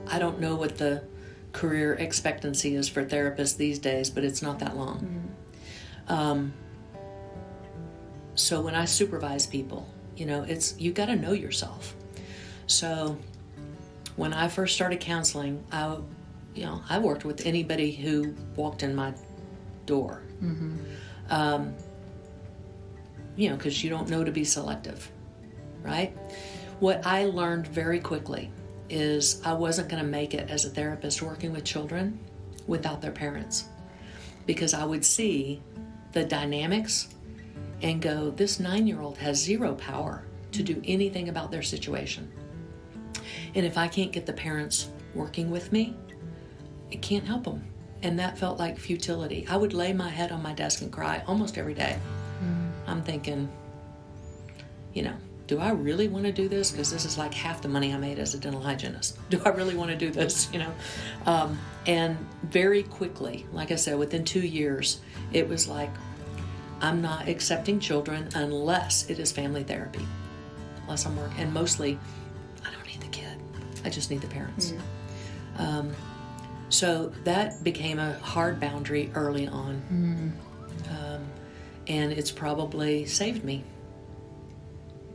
I don't know what the career expectancy is for therapists these days, but it's not that long. So when I supervise people, you got to know yourself. So when I first started counseling, I worked with anybody who walked in my door. Because you don't know to be selective, right? What I learned very quickly is I wasn't going to make it as a therapist working with children without their parents, because I would see the dynamics and go, this 9-year-old has zero power to do anything about their situation. And if I can't get the parents working with me, it can't help them. And that felt like futility. I would lay my head on my desk and cry almost every day. I'm thinking, do I really want to do this? Because this is like half the money I made as a dental hygienist. Do I really want to do this? And very quickly, like I said, within 2 years, it was like, I'm not accepting children unless it is family therapy. Unless I'm working. And mostly, I don't need the kid. I just need the parents. So that became a hard boundary early on. And it's probably saved me,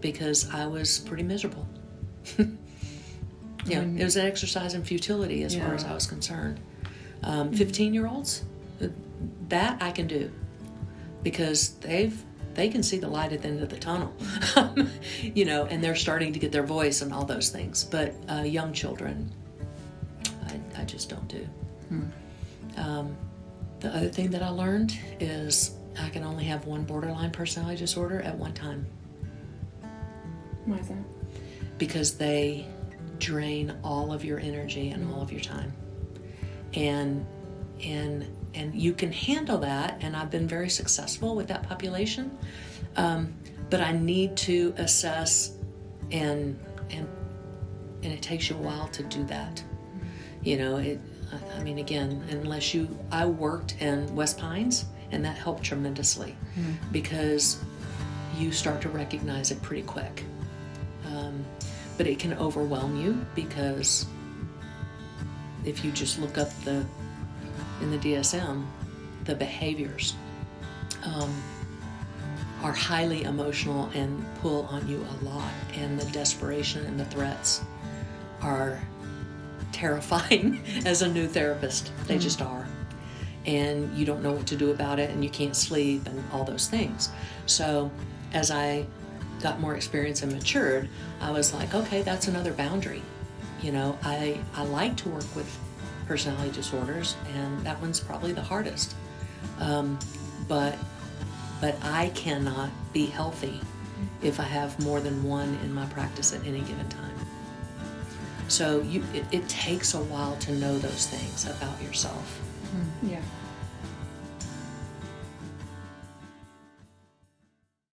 because I was pretty miserable. It was an exercise in futility as far as I was concerned. 15-year-olds, that I can do, because they can see the light at the end of the tunnel, and they're starting to get their voice and all those things. But young children, I just don't do. The other thing that I learned is I can only have one borderline personality disorder at one time. Why is that? Because they drain all of your energy and all of your time. And you can handle that, and I've been very successful with that population. But I need to assess, and it takes you a while to do that. Again, I worked in West Pines, and that helped tremendously, because you start to recognize it pretty quick. But it can overwhelm you, because if you just look up in the DSM, the behaviors are highly emotional and pull on you a lot, and the desperation and the threats are terrifying as a new therapist. They just are. And you don't know what to do about it, and you can't sleep and all those things. So as I got more experience and matured, I was like, okay, that's another boundary. I like to work with personality disorders, and that one's probably the hardest. But I cannot be healthy if I have more than one in my practice at any given time. So it takes a while to know those things about yourself. Yeah.